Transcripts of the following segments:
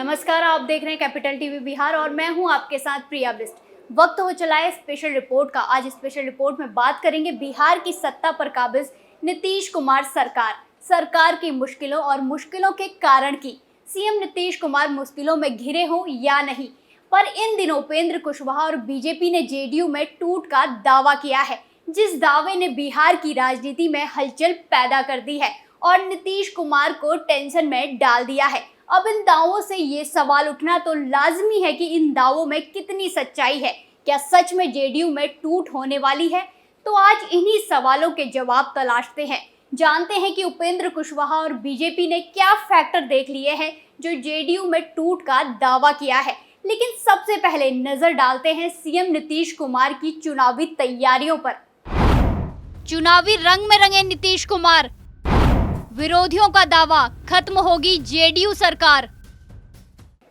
नमस्कार, आप देख रहे हैं कैपिटल टीवी बिहार और मैं हूं आपके साथ प्रिया बिस्ट। वक्त हो चला है स्पेशल रिपोर्ट का। आज स्पेशल रिपोर्ट में बात करेंगे बिहार की सत्ता पर काबिज नीतीश कुमार सरकार की मुश्किलों और मुश्किलों के कारण की। सीएम नीतीश कुमार मुश्किलों में घिरे हों या नहीं, पर इन दिनों उपेंद्र कुशवाहा और बीजेपी ने जेडीयू में टूट का दावा किया है, जिस दावे ने बिहार की राजनीति में हलचल पैदा कर दी है और नीतीश कुमार को टेंशन में डाल दिया है। अब इन दावों से ये सवाल उठना तो लाजमी है कि इन दावों में कितनी सच्चाई है। क्या सच में जेडीयू में टूट होने वाली है? तो आज इन्हीं सवालों के जवाब तलाशते हैं। जानते हैं कि उपेंद्र कुशवाहा और बीजेपी ने क्या फैक्टर देख लिए हैं जो जेडीयू में टूट का दावा किया है। लेकिन सबसे पहले नजर डालते हैं सीएम नीतीश कुमार की चुनावी तैयारियों पर। चुनावी रंग में रंगे नीतीश कुमार, विरोधियों का दावा, खत्म होगी जेडीयू सरकार।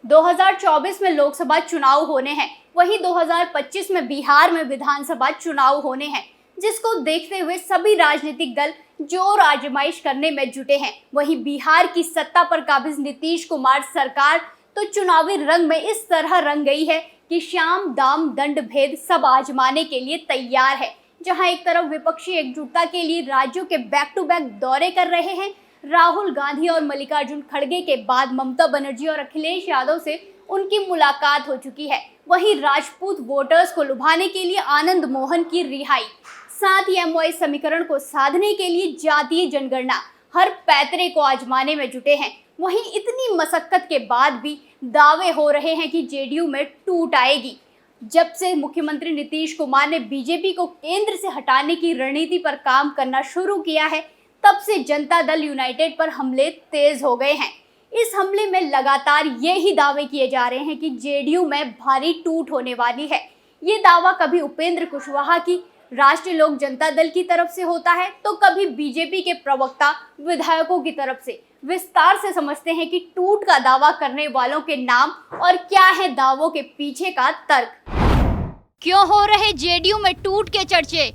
2024 में लोकसभा चुनाव होने हैं, वहीं 2025 में बिहार में विधानसभा चुनाव होने हैं, जिसको देखते हुए सभी राजनीतिक दल जोर आजमाइश करने में जुटे हैं। वहीं बिहार की सत्ता पर काबिज नीतीश कुमार सरकार तो चुनावी रंग में इस तरह रंग गई है कि शाम दाम दंड भेद सब आजमाने के लिए तैयार है। जहां एक तरफ विपक्षी एकजुटता के लिए राज्यों के बैक टू बैक दौरे कर रहे हैं, राहुल गांधी और मल्लिकार्जुन खड़गे के बाद ममता बनर्जी और अखिलेश यादव से उनकी मुलाकात हो चुकी है। वहीं राजपूत वोटर्स को लुभाने के लिए आनंद मोहन की रिहाई, साथ ही एमओआई समीकरण को साधने के लिए जातीय जनगणना, हर पैतरे को आजमाने में जुटे हैं। वहीं इतनी मशक्कत के बाद भी दावे हो रहे हैं कि जेडीयू में टूट आएगी। जब से मुख्यमंत्री नीतीश कुमार ने बीजेपी को केंद्र से हटाने की रणनीति पर काम करना शुरू किया है, तब से जनता दल यूनाइटेड पर हमले तेज हो गए हैं। इस हमले में लगातार ये ही दावे किए जा रहे हैं कि जेडीयू में भारी टूट होने वाली है। ये दावा कभी उपेंद्र कुशवाहा की राष्ट्रीय लोक जनता दल की तरफ से होता है, तो कभी बीजेपी के प्रवक्ता विधायकों की तरफ से। विस्तार से समझते हैं कि टूट का दावा करने वालों के नाम और क्या है दावों के पीछे का तर्क। क्यों हो रहे जेडीयू में टूट के चर्चे?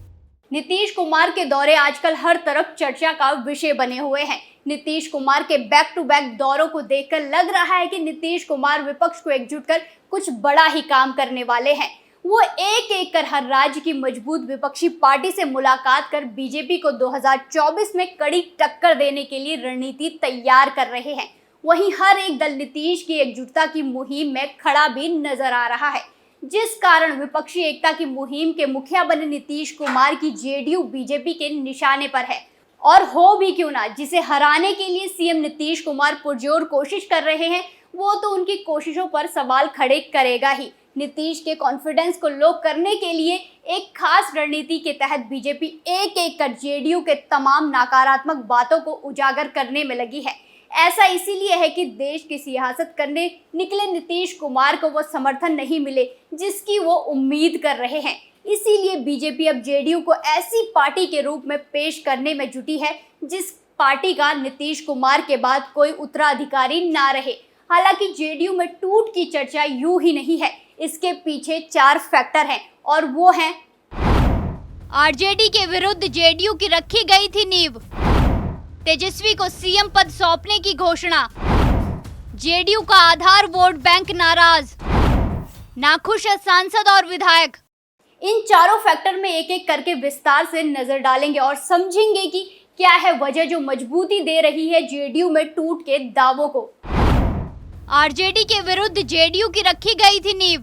नीतीश कुमार के दौरे आजकल हर तरफ चर्चा का विषय बने हुए हैं। नीतीश कुमार के बैक टू बैक दौरों को देखकर लग रहा है कि नीतीश कुमार विपक्ष को एकजुट कर कुछ बड़ा ही काम करने वाले हैं। वो एक एक कर हर राज्य की मजबूत विपक्षी पार्टी से मुलाकात कर बीजेपी को 2024 में कड़ी टक्कर देने के लिए रणनीति तैयार कर रहे हैं। वहीं हर एक दल नीतीश की एकजुटता की मुहिम में खड़ा भी नजर आ रहा है, जिस कारण विपक्षी एकता की मुहिम के मुखिया बने नीतीश कुमार की जेडीयू बीजेपी के निशाने पर है। और हो भी क्यों ना, जिसे हराने के लिए सीएम नीतीश कुमार पुरजोर कोशिश कर रहे हैं, वो तो उनकी कोशिशों पर सवाल खड़े करेगा ही। नीतीश के कॉन्फिडेंस को लो करने के लिए एक खास रणनीति के तहत बीजेपी एक एक कर जेडीयू के तमाम नकारात्मक बातों को उजागर करने में लगी है। ऐसा इसीलिए है कि देश की सियासत करने निकले नीतीश कुमार को वो समर्थन नहीं मिले जिसकी वो उम्मीद कर रहे हैं। इसीलिए बीजेपी अब जेडीयू को ऐसी पार्टी के रूप में पेश करने में जुटी है जिस पार्टी का नीतीश कुमार के बाद कोई उत्तराधिकारी ना रहे। हालांकि जेडीयू में टूट की चर्चा यूं ही नहीं है, इसके पीछे 4 फैक्टर हैं और वो हैं: आरजेडी के विरुद्ध जेडीयू की रखी गई थी नींव, तेजस्वी को सीएम पद सौंपने की घोषणा, जेडीयू का आधार वोट बैंक नाराज, नाखुश है सांसद और विधायक। इन चारों फैक्टर में एक एक करके विस्तार से नजर डालेंगे और समझेंगे कि क्या है वजह जो मजबूती दे रही है जेडीयू में टूट के दावों को। आरजेडी के विरुद्ध जेडीयू की रखी गई थी नींव।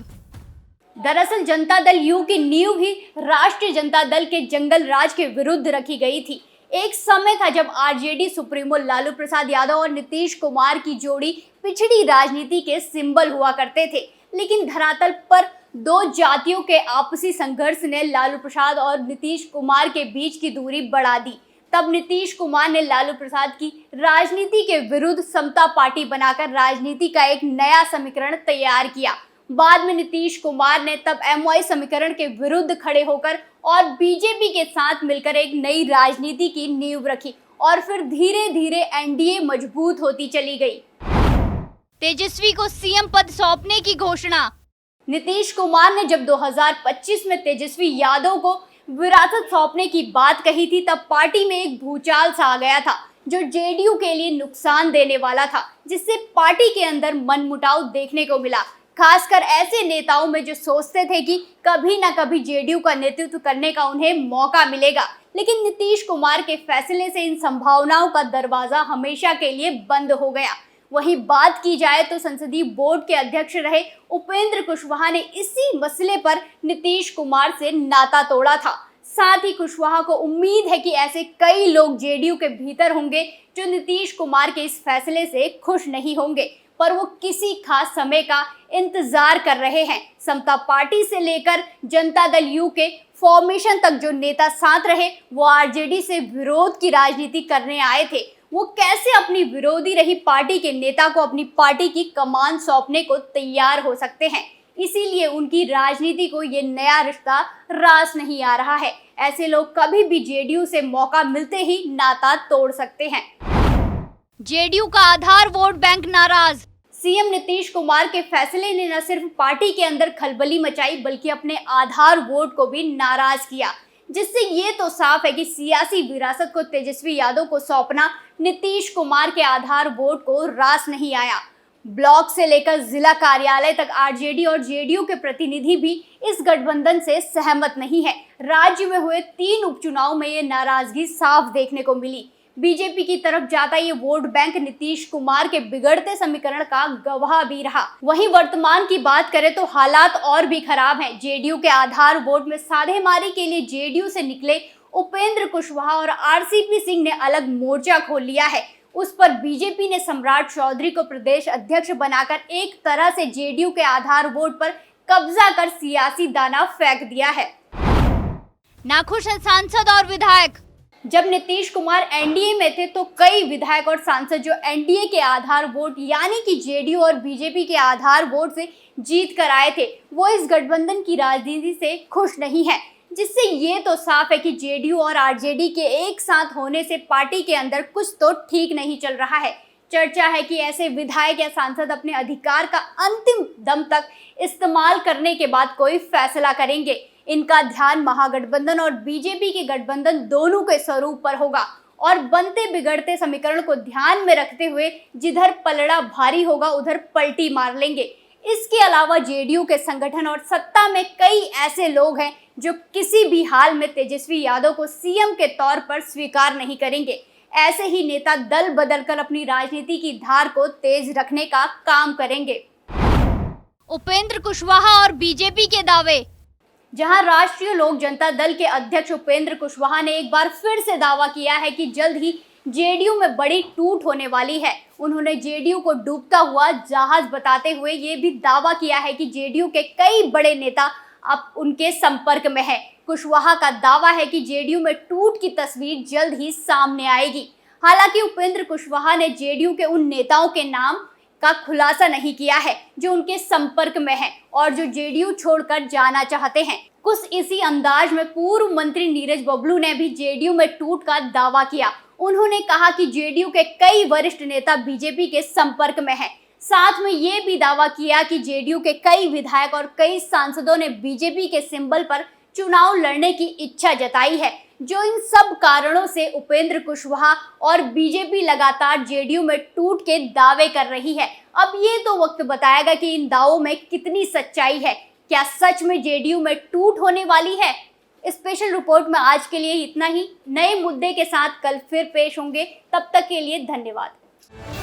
दरअसल जनता दल यू की नींव ही राष्ट्रीय जनता दल के जंगल राज के विरुद्ध रखी गई थी। एक समय था जब आरजेडी सुप्रीमो लालू प्रसाद यादव और नीतीश कुमार की जोड़ी पिछड़ी राजनीति के सिंबल हुआ करते थे, लेकिन धरातल पर 2 जातियों के आपसी संघर्ष ने लालू प्रसाद और नीतीश कुमार के बीच की दूरी बढ़ा दी। तब नीतीश कुमार ने लालू प्रसाद की राजनीति के विरुद्ध समता पार्टी बनाकर राजनीति का एक नया समीकरण तैयार किया। बाद में नीतीश कुमार ने तब एमओआई समीकरण के विरुद्ध खड़े होकर और बीजेपी के साथ मिलकर एक नई राजनीति की नींव रखी और फिर धीरे धीरे एनडीए मजबूत होती चली गई। तेजस्वी को सीएम पद सौंपने की घोषणा। नीतीश कुमार ने जब 2025 में तेजस्वी यादव को विरासत सौंपने की बात कही थी, तब पार्टी में एक भूचाल सा आ गया था। जो जेडीयू के लिए नुकसान देने वाला था, जिससे पार्टी के अंदर मनमुटाव देखने को मिला। खासकर ऐसे नेताओं में जो सोचते थे कि कभी ना कभी जेडीयू का नेतृत्व करने का उन्हें मौका मिलेगा। लेकिन नीतीश कुमार के फैसले से इन संभावनाओं का दरवाजा हमेशा के लिए बंद हो गया। वहीं बात की जाए तो संसदीय बोर्ड के अध्यक्ष रहे उपेंद्र कुशवाहा ने इसी मसले पर नीतीश कुमार से नाता तोड़ा था। साथ ही कुशवाहा को उम्मीद है कि ऐसे कई लोग जेडीयू के भीतर होंगे जो नीतीश कुमार के इस फैसले से खुश नहीं होंगे, पर वो किसी खास समय का इंतजार कर रहे हैं। समता पार्टी से लेकर जनता दल यू के फॉर्मेशन तक जो नेता साथ रहे, वो आरजेडी से विरोध की राजनीति करने आए थे। वो कैसे अपनी विरोधी रही पार्टी के नेता को अपनी पार्टी की कमान सौंपने को तैयार हो सकते हैं। इसीलिए उनकी राजनीति को ये नया रिश्ता रास नहीं आ रहा है। ऐसे लोग कभी भी जेडीयू से मौका मिलते ही नाता तोड़ सकते हैं। जेडीयू का आधार वोट बैंक नाराज। सीएम नीतीश कुमार के फैसले ने न सिर्फ पार्टी के अंदर खलबली मचाई, बल्कि अपने आधार वोट को भी नाराज किया, जिससे ये तो साफ है कि सियासी विरासत को तेजस्वी यादव को सौंपना नीतीश कुमार के आधार वोट को रास नहीं आया। ब्लॉक से लेकर जिला कार्यालय तक आरजेडी और जेडीयू के प्रतिनिधि भी इस गठबंधन से सहमत नहीं है। राज्य में हुए 3 उपचुनाव में ये नाराजगी साफ देखने को मिली। बीजेपी की तरफ जाता ये वोट बैंक नीतीश कुमार के बिगड़ते समीकरण का गवाह भी रहा। वहीं वर्तमान की बात करें तो हालात और भी खराब हैं। जेडीयू के आधार वोट में साधेमारी के लिए जेडीयू से निकले उपेंद्र कुशवाहा और आरसीपी सिंह ने अलग मोर्चा खोल लिया है। उस पर बीजेपी ने सम्राट चौधरी को प्रदेश अध्यक्ष बनाकर एक तरह से जेडीयू के आधार वोट पर कब्जा कर सियासी दाना फेंक दिया है। नाखुश है सांसद और विधायक। जब नीतीश कुमार एनडीए में थे तो कई विधायक और सांसद जो एनडीए के आधार वोट यानी कि जेडीयू और बीजेपी के आधार वोट से जीत कर आए थे, वो इस गठबंधन की राजनीति से खुश नहीं है, जिससे ये तो साफ है कि जेडीयू और आरजेडी के एक साथ होने से पार्टी के अंदर कुछ तो ठीक नहीं चल रहा है। चर्चा है कि ऐसे विधायक या सांसद अपने अधिकार का अंतिम दम तक इस्तेमाल करने के बाद कोई फैसला करेंगे। इनका ध्यान महागठबंधन और बीजेपी के गठबंधन दोनों के स्वरूप पर होगा और बनते बिगड़ते समीकरण को ध्यान में रखते हुए जिधर पलड़ा भारी होगा उधर पलटी मार लेंगे। इसके अलावा जेडीयू के संगठन और सत्ता में कई ऐसे लोग हैं जो किसी भी हाल में तेजस्वी यादव को सीएम के तौर पर स्वीकार नहीं करेंगे। ऐसे ही नेता दल बदलकर अपनी राजनीति की धार को तेज रखने का काम करेंगे। उपेंद्र कुशवाहा और बीजेपी के दावे। जहां राष्ट्रीय लोक जनता दल के अध्यक्ष उपेंद्र कुशवाहा ने एक बार फिर से दावा किया है कि जल्द ही जेडीयू में बड़ी टूट होने वाली है। उन्होंने जेडीयू को डूबता हुआ जहाज बताते हुए ये भी दावा किया है कि जेडीयू के कई बड़े नेता अब उनके संपर्क में है। कुशवाहा का दावा है कि जेडीयू में टूट की तस्वीर जल्द ही सामने आएगी। हालांकि उपेंद्र कुशवाहा ने जेडीयू के उन नेताओं के नाम का खुलासा नहीं किया है जो उनके संपर्क में है और जो जेडीयू छोड़कर जाना चाहते हैं। कुछ इसी अंदाज में पूर्व मंत्री नीरज बबलू ने भी जेडीयू में टूट का दावा किया। उन्होंने कहा कि जेडीयू के कई वरिष्ठ नेता बीजेपी के संपर्क में हैं। साथ में ये भी दावा किया कि जेडीयू के कई विधायक और कई सांसदों ने बीजेपी के सिंबल पर चुनाव लड़ने की इच्छा जताई है। जो इन सब कारणों से उपेंद्र कुशवाहा और बीजेपी लगातार जेडीयू में टूट के दावे कर रही है। अब ये तो वक्त बताएगा कि इन दावों में कितनी सच्चाई है। क्या सच में जेडीयू में टूट होने वाली है? स्पेशल रिपोर्ट में आज के लिए इतना ही। नए मुद्दे के साथ कल फिर पेश होंगे। तब तक के लिए धन्यवाद।